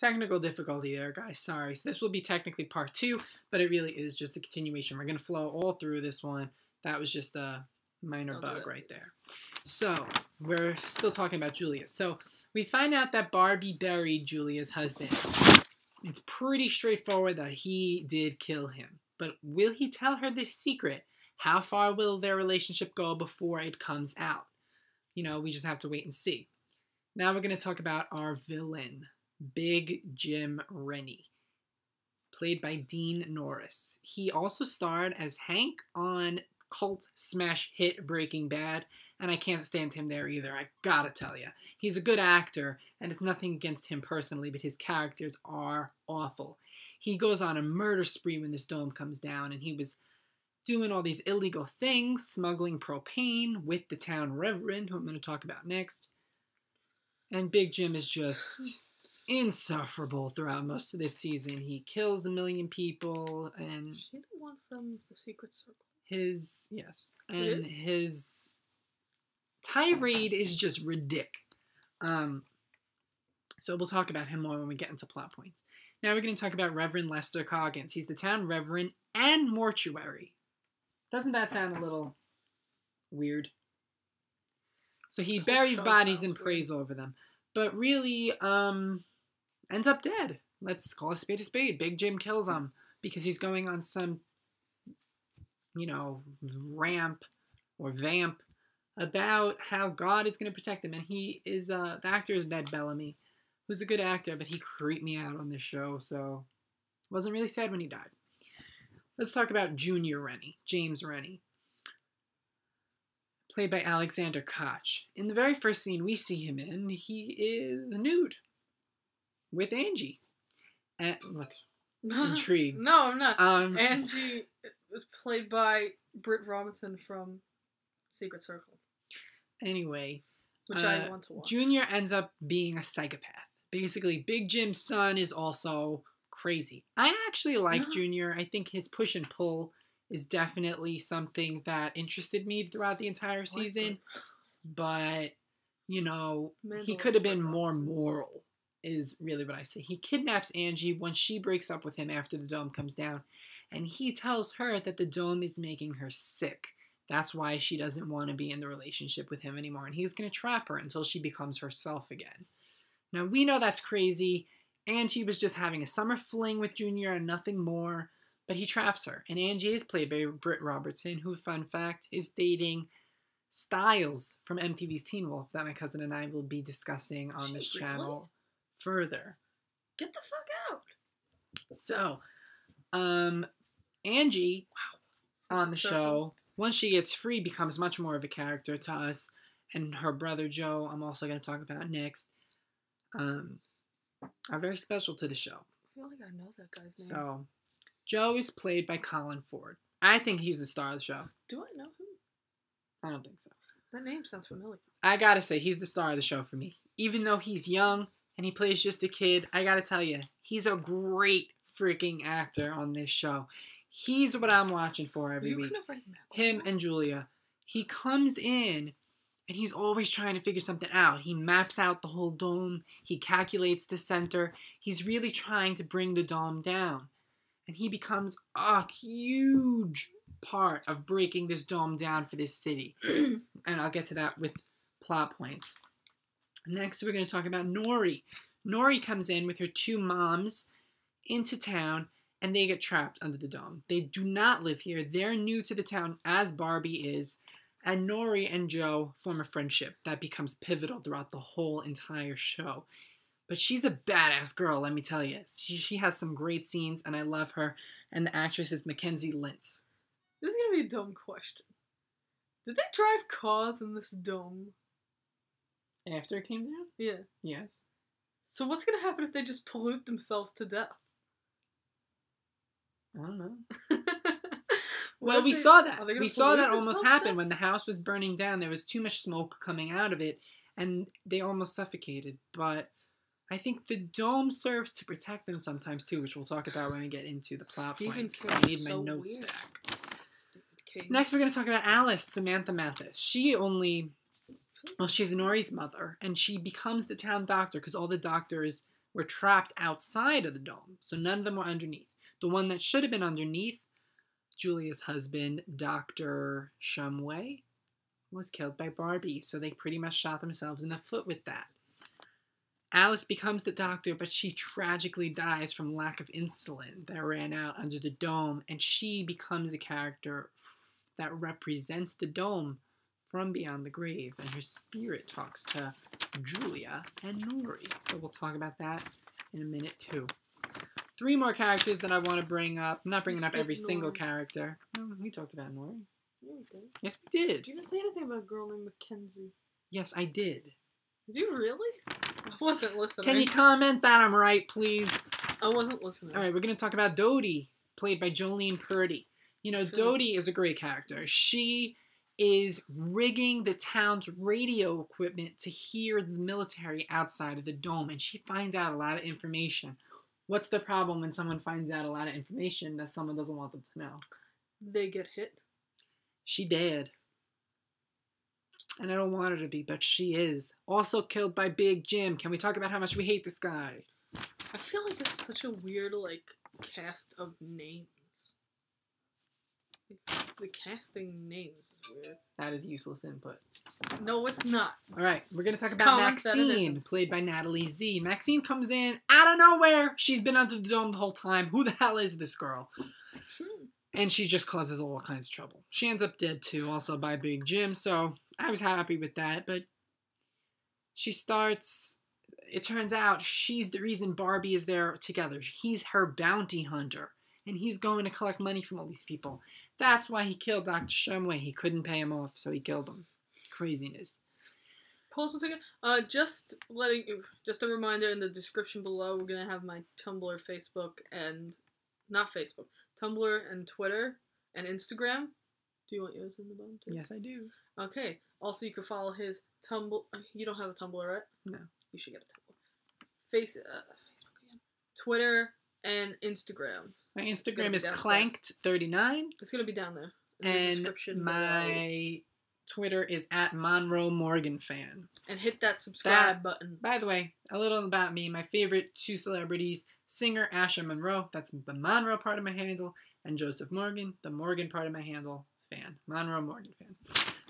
Technical difficulty there, guys. Sorry. So this will be technically part 2, but it really is just a continuation. We're going to flow all through this one. That was just a minor bug right there. So we're still talking about Julia. So we find out that Barbie buried Julia's husband. It's pretty straightforward that he did kill him. But will he tell her this secret? How far will their relationship go before it comes out? You know, we just have to wait and see. Now we're going to talk about our villain, Big Jim Rennie, played by Dean Norris. He also starred as Hank on cult smash hit Breaking Bad, and I can't stand him there either, I gotta tell you. He's a good actor, and it's nothing against him personally, but his characters are awful. He goes on a murder spree when this dome comes down, and he was doing all these illegal things, smuggling propane with the town reverend, who I'm going to talk about next. And Big Jim is just insufferable throughout most of this season. He kills 1,000,000 people, and is she the one from the Secret Circle? His tirade is just ridiculous. So we'll talk about him more when we get into plot points. Now we're going to talk about Reverend Lester Coggins. He's the town reverend and mortuary. Doesn't that sound a little weird? So he buries bodies and prays over them, but really ends up dead. Let's call a spade a spade. Big Jim kills him because he's going on some, you know, ramp or vamp about how God is going to protect him. And he is, the actor is Ned Bellamy, who's a good actor, but he creeped me out on this show, so wasn't really sad when he died. Let's talk about Junior Rennie, James Rennie, played by Alexander Koch. In the very first scene we see him in, he is nude with Angie. And look, intrigued. No, I'm not. Angie is played by Britt Robinson from Secret Circle. Anyway, which I want to watch. Junior ends up being a psychopath. Basically, Big Jim's son is also crazy. I actually like Junior. I think his push and pull is definitely something that interested me throughout the entire season. But, you know, he could have been more moral, is really what I say. He kidnaps Angie once she breaks up with him after the dome comes down. And he tells her that the dome is making her sick. That's why she doesn't want to be in the relationship with him anymore. And he's going to trap her until she becomes herself again. Now, we know that's crazy. Angie was just having a summer fling with Junior and nothing more. But he traps her. And Angie is played by Britt Robertson, who, fun fact, is dating Styles from MTV's Teen Wolf, that my cousin and I will be discussing on this channel further. Get the fuck out. So, Angie, on the show, once she gets free, becomes much more of a character to us. And her brother, Joe, I'm also going to talk about next, are very special to the show. I feel like I know that guy's name. So, Joe is played by Colin Ford. I think he's the star of the show. Do I know him? I don't think so. That name sounds familiar. I gotta say, he's the star of the show for me. Even though he's young and he plays just a kid, I gotta tell you, he's a great freaking actor on this show. He's what I'm watching for every week. Him and Julia. He comes in and he's always trying to figure something out. He maps out the whole dome. He calculates the center. He's really trying to bring the dome down. And he becomes a huge part of breaking this dome down for this city. And I'll get to that with plot points. Next, we're going to talk about Nori. Nori comes in with her 2 moms into town, and they get trapped under the dome. They do not live here. They're new to the town, as Barbie is. And Nori and Joe form a friendship that becomes pivotal throughout the whole entire show. But she's a badass girl, let me tell you. She has some great scenes, and I love her. And the actress is Mackenzie Lintz. This is going to be a dumb question. Did they drive cars in this dome? After it came down? Yeah. Yes. So what's going to happen if they just pollute themselves to death? I don't know. Well, we saw that. We saw that almost happen when the house was burning down. There was too much smoke coming out of it, and they almost suffocated. But I think the dome serves to protect them sometimes, too, which we'll talk about when we get into the plot points. I need my notes back. Next, we're going to talk about Alice, Samantha Mathis. She's Nori's mother, and she becomes the town doctor because all the doctors were trapped outside of the dome, so none of them were underneath. The one that should have been underneath, Julia's husband, Dr. Shumway, was killed by Barbie, so they pretty much shot themselves in the foot with that. Alice becomes the doctor, but she tragically dies from lack of insulin that ran out under the dome, and she becomes the character that represents the dome from beyond the grave, and her spirit talks to Julia and Nori. So we'll talk about that in a minute too. 3 more characters that I want to bring up. I'm not bringing up every single character. No, we talked about Nori. Yeah, we did. Yes, we did. You didn't say anything about a girl named Mackenzie. Yes, I did. Did you really? I wasn't listening. Can you comment that I'm right, please? I wasn't listening. All right, we're going to talk about Dodie, played by Jolene Purdy. You know, Dodie is a great character. She is rigging the town's radio equipment to hear the military outside of the dome, and she finds out a lot of information. What's the problem when someone finds out a lot of information that someone doesn't want them to know? They get hit. She did. And I don't want her to be, but she is. Also killed by Big Jim. Can we talk about how much we hate this guy? I feel like this is such a weird, like, cast of names. The casting names is weird. That is useless input. No, it's not. All right, we're going to talk about Maxine, played by Natalie Z. Maxine comes in out of nowhere. She's been under the dome the whole time. Who the hell is this girl? And she just causes all kinds of trouble. She ends up dead too, also by Big Jim, so I was happy with that. But she starts... It turns out she's the reason Barbie is there together. He's her bounty hunter. And he's going to collect money from all these people. That's why he killed Dr. Shumway. He couldn't pay him off, so he killed him. Craziness. Pause 1 second. Just a reminder, in the description below, we're going to have my Tumblr, Facebook, and... Not Facebook. Tumblr and Twitter and Instagram. Do you want yours in the bottom too? Yes, I do. Okay. Also, you can follow his Tumblr. You don't have a Tumblr, right? No. You should get a Tumblr. Facebook again. Twitter and Instagram. My Instagram is Clanked39. It's going to be down there. And my Twitter is @MonroeMorganFan. And hit that subscribe button. By the way, a little about me. My favorite 2 celebrities, singer Asher Monroe, that's the Monroe part of my handle, and Joseph Morgan, the Morgan part of my handle, fan. Monroe Morgan fan.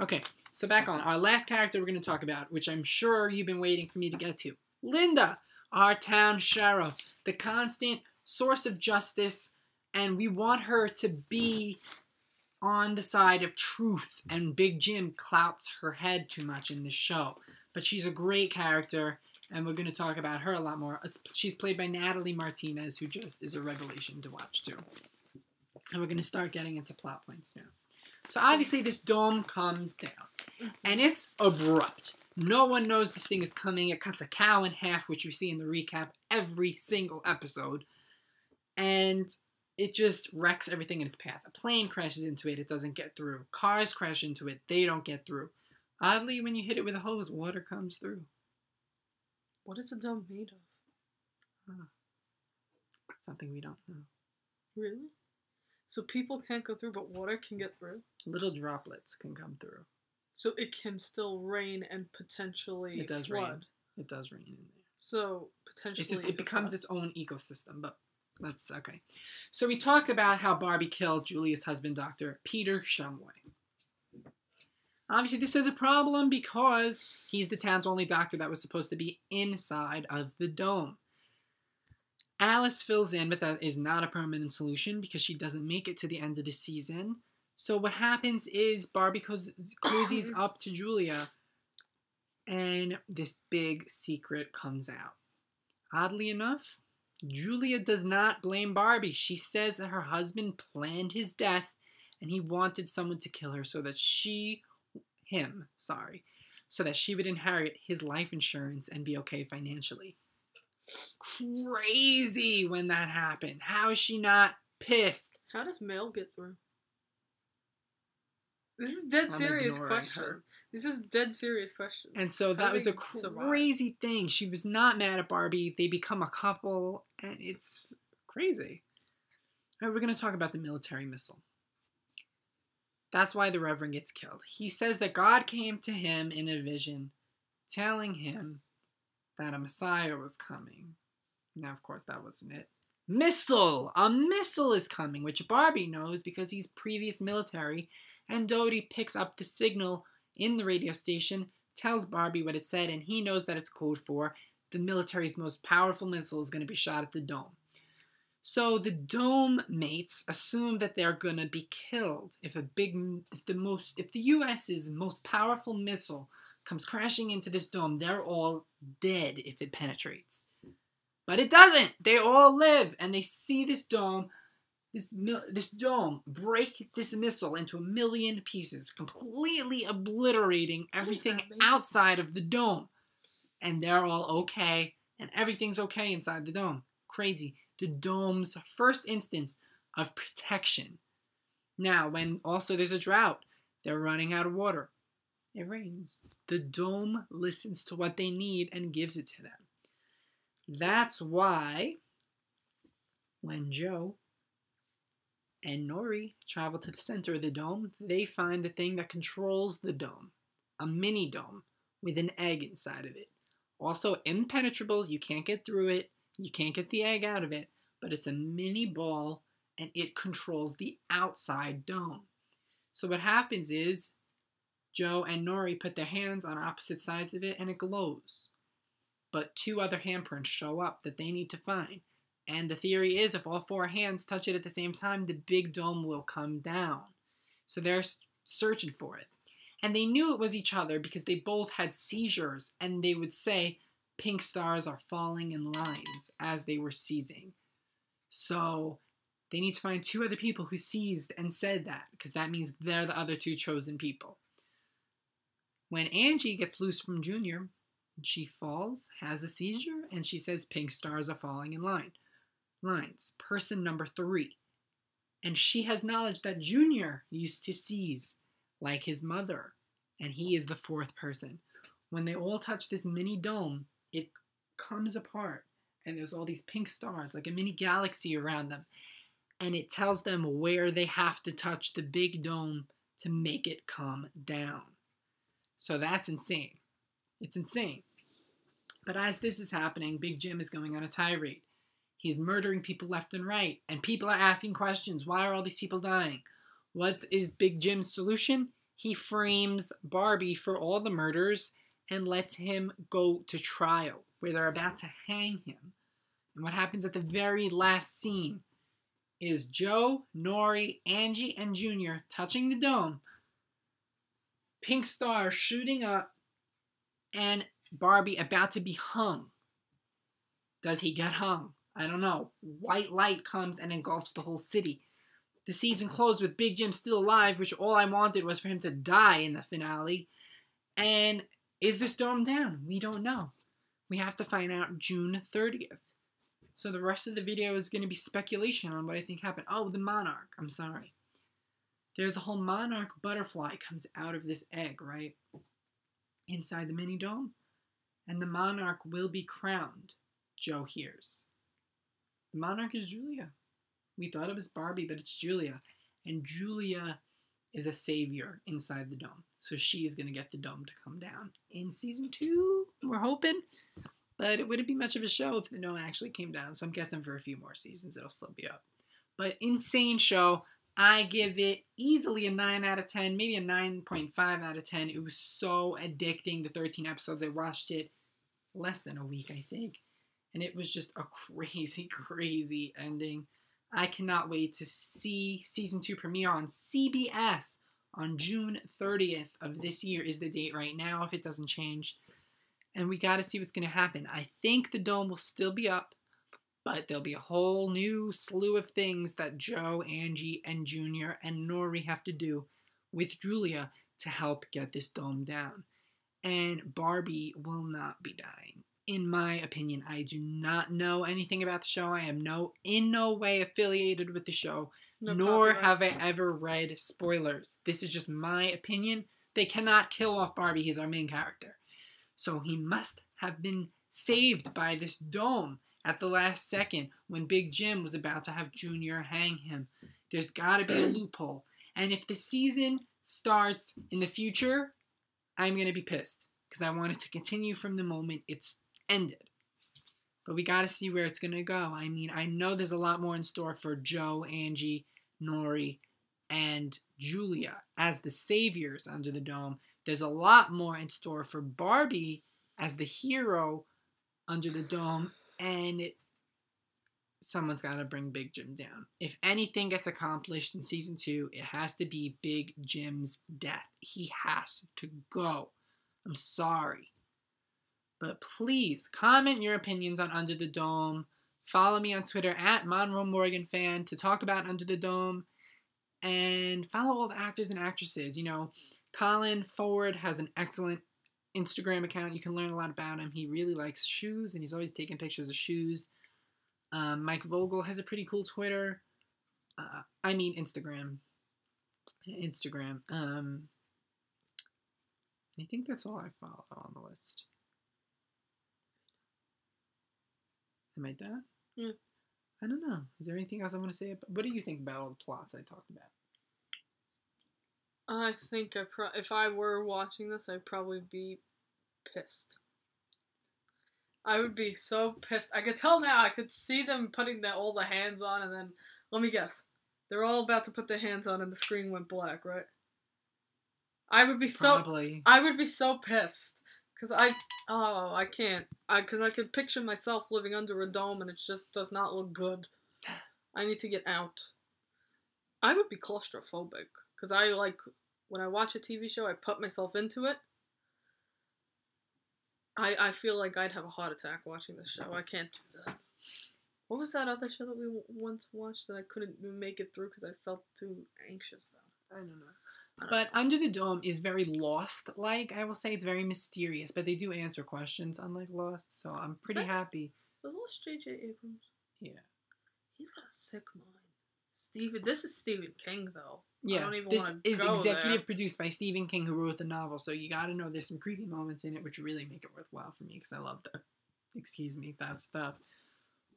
Okay, so back on. Our last character we're going to talk about, which I'm sure you've been waiting for me to get to. Linda, our town sheriff, the constant source of justice, and we want her to be on the side of truth, and Big Jim clouts her head too much in this show. But she's a great character, and we're going to talk about her a lot more. She's played by Natalie Martinez, who just is a revelation to watch too. And we're going to start getting into plot points now. So obviously this dome comes down, and it's abrupt. No one knows this thing is coming. It cuts a cow in half, which we see in the recap every single episode. And it just wrecks everything in its path. A plane crashes into it, it doesn't get through. Cars crash into it, they don't get through. Oddly, when you hit it with a hose, water comes through. What is a dome made of? Something we don't know. Really? So people can't go through, but water can get through? Little droplets can come through. So it can still rain and potentially it does flood. Rain. It does rain in there. So potentially it becomes its own ecosystem, but that's okay. So we talked about how Barbie killed Julia's husband, Dr. Peter Shumway. Obviously, this is a problem because he's the town's only doctor that was supposed to be inside of the dome. Alice fills in, but that is not a permanent solution because she doesn't make it to the end of the season. So what happens is Barbie cozies up to Julia, and this big secret comes out. Oddly enough, Julia does not blame Barbie. She says that her husband planned his death, and he wanted someone to kill her so that she would inherit his life insurance and be okay financially. Crazy when that happened. How is she not pissed? How does mail get through? This is dead serious question. This is dead serious question. And so that was a crazy thing. She was not mad at Barbie. They become a couple, and it's crazy. All right, we're going to talk about the military missile. That's why the Reverend gets killed. He says that God came to him in a vision, telling him that a Messiah was coming. Now, of course, that wasn't it. Missile! A missile is coming, which Barbie knows because he's previous military, and Dodie picks up the signal in the radio station, tells Barbie what it said, and he knows that it's code for the military's most powerful missile is going to be shot at the dome. So the dome mates assume that they're going to be killed if the US's most powerful missile comes crashing into this dome. They're all dead if it penetrates. But it doesn't. They all live, and they see this dome break this missile into 1 million pieces, completely obliterating everything outside of the dome. And they're all okay, and everything's okay inside the dome. Crazy. The dome's first instance of protection. Now, when also there's a drought, they're running out of water. It rains. The dome listens to what they need and gives it to them. That's why when Joe and Nori travel to the center of the dome, they find the thing that controls the dome. A mini dome with an egg inside of it. Also impenetrable, you can't get through it, you can't get the egg out of it, but it's a mini ball and it controls the outside dome. So what happens is Joe and Nori put their hands on opposite sides of it and it glows. But 2 other handprints show up that they need to find. And the theory is if all 4 hands touch it at the same time, the big dome will come down. So they're searching for it. And they knew it was each other because they both had seizures, and they would say, pink stars are falling in lines as they were seizing. So they need to find 2 other people who seized and said that, because that means they're the other 2 chosen people. When Angie gets loose from Junior, she falls, has a seizure, and she says pink stars are falling in lines. Person number 3. And she has knowledge that Junior used to seize, like his mother, and he is the 4th person. When they all touch this mini dome, it comes apart, and there's all these pink stars, like a mini galaxy around them, and it tells them where they have to touch the big dome to make it come down. So that's insane. It's insane. But as this is happening, Big Jim is going on a tirade. He's murdering people left and right, and people are asking questions. Why are all these people dying? What is Big Jim's solution? He frames Barbie for all the murders and lets him go to trial, where they're about to hang him. And what happens at the very last scene is Joe, Nori, Angie, and Junior touching the dome, pink star shooting up, and Barbie about to be hung. Does he get hung? I don't know. White light comes and engulfs the whole city. The season closed with Big Jim still alive, which all I wanted was for him to die in the finale. And is this dome down? We don't know. We have to find out June 30th. So the rest of the video is going to be speculation on what I think happened. Oh, the monarch. I'm sorry. There's a whole monarch butterfly comes out of this egg, right? Inside the mini dome. And the monarch will be crowned, Joe hears. The monarch is Julia. We thought it was Barbie, but it's Julia. And Julia is a savior inside the dome. So she's going to get the dome to come down in season 2, we're hoping. But it wouldn't be much of a show if the dome actually came down. So I'm guessing for a few more seasons it'll still be up. But insane show. I give it easily a 9 out of 10, maybe a 9.5 out of 10. It was so addicting, the 13 episodes. I watched it less than a week, I think. And it was just a crazy, crazy ending. I cannot wait to see season 2 premiere on CBS on June 30th of this year is the date right now, if it doesn't change. And we got to see what's going to happen. I think the dome will still be up, but there'll be a whole new slew of things that Joe, Angie, and Junior and Nori have to do with Julia to help get this dome down. And Barbie will not be dying. In my opinion, I do not know anything about the show. I am in no way affiliated with the show, nor have I ever read spoilers. This is just my opinion. They cannot kill off Barbie. He's our main character. So he must have been saved by this dome at the last second when Big Jim was about to have Junior hang him. There's got to be a loophole. And if the season starts in the future, I'm going to be pissed because I want it to continue from the moment it's ended. but we got to see where it's going to go. I mean, I know there's a lot more in store for Joe, Angie, Nori, and Julia as the saviors under the dome. There's a lot more in store for Barbie as the hero under the dome, and someone's got to bring Big Jim down. If anything gets accomplished in season 2, it has to be Big Jim's death. He has to go. I'm sorry. But please, comment your opinions on Under the Dome. Follow me on Twitter at Monroe Morgan Fan to talk about Under the Dome. And follow all the actors and actresses. You know, Colin Ford has an excellent Instagram account. You can learn a lot about him. He really likes shoes, and he's always taking pictures of shoes. Mike Vogel has a pretty cool Twitter. Instagram. I think that's all I follow on the list. Am I done? Yeah. I don't know. Is there anything else I want to say? What do you think about all the plots I talked about? I think if I were watching this, I'd probably be pissed. I would be so pissed. I could tell now. I could see them putting all the hands on, and then, let me guess. They're all about to put their hands on, and the screen went black, right? I would be so pissed. Because I can't. Because I could picture myself living under a dome, and it just does not look good. I need to get out. I would be claustrophobic. Because when I watch a TV show, I put myself into it. I feel like I'd have a heart attack watching this show. I can't do that. What was that other show that we once watched that I couldn't make it through because I felt too anxious about? I don't know. But Under the Dome is very Lost-like. I will say it's very mysterious, but they do answer questions, unlike Lost, so I'm pretty happy. Was Lost J.J. Abrams? Yeah. He's got a sick mind. This is Stephen King, though. Yeah, this is executive produced by Stephen King, who wrote the novel, so you gotta know there's some creepy moments in it which really make it worthwhile for me, because I love that stuff.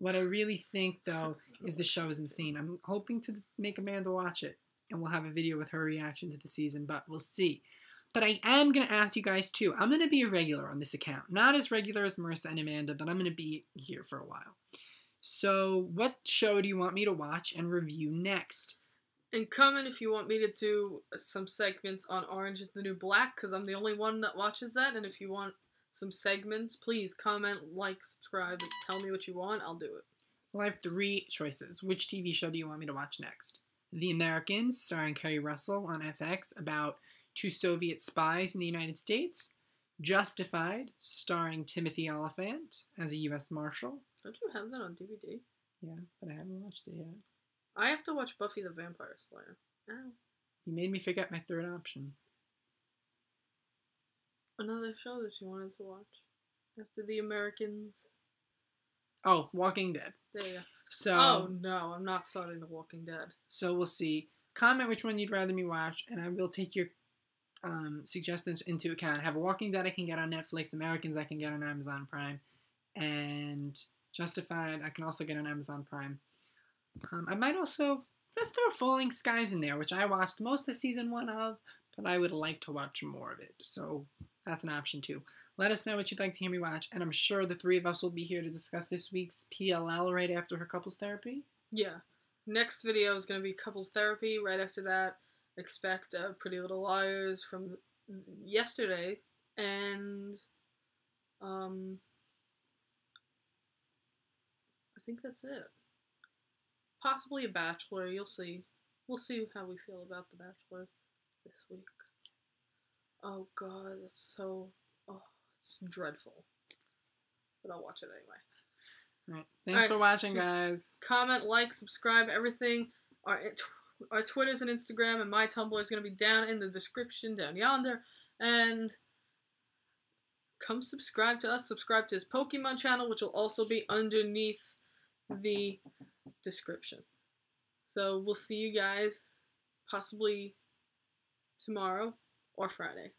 What I really think, though, is the show is insane. I'm hoping to make Amanda watch it, and we'll have a video with her reaction to the season, but we'll see. But I am going to ask you guys, too. I'm going to be a regular on this account. Not as regular as Marissa and Amanda, but I'm going to be here for a while. So, what show do you want me to watch and review next? And comment if you want me to do some segments on Orange is the New Black, because I'm the only one that watches that, and if you want some segments, please comment, like, subscribe, and tell me what you want. I'll do it. Well, I have 3 choices. Which TV show do you want me to watch next? The Americans, starring Kerry Russell on FX, about 2 Soviet spies in the United States. Justified, starring Timothy Oliphant as a U.S. Marshal. Don't you have that on DVD? Yeah, but I haven't watched it yet. I have to watch Buffy the Vampire Slayer. Ow. You made me forget my 3rd option. Another show that you wanted to watch after The Americans. Oh, Walking Dead. There you go. So, oh no, I'm not starting The Walking Dead. So we'll see. Comment which one you'd rather me watch, and I will take your suggestions into account. I have Walking Dead I can get on Netflix, Americans I can get on Amazon Prime, and Justified I can also get on Amazon Prime. I might also, let's throw Falling Skies in there, which I watched most of season 1 of, but I would like to watch more of it. So that's an option too. Let us know what you'd like to hear me watch, and I'm sure the 3 of us will be here to discuss this week's PLL right after her couples therapy. Yeah. Next video is going to be couples therapy. Right after that, expect Pretty Little Liars from yesterday, and I think that's it. Possibly a Bachelor. You'll see. We'll see how we feel about The Bachelor this week. Oh God, it's it's dreadful. But I'll watch it anyway. Alright. Thanks for watching, guys. Comment, like, subscribe, everything. Our Twitters and Instagram and my Tumblr is going to be down in the description, down yonder. And come subscribe to us. Subscribe to his Pokemon channel, which will also be underneath the description. So we'll see you guys possibly tomorrow or Friday.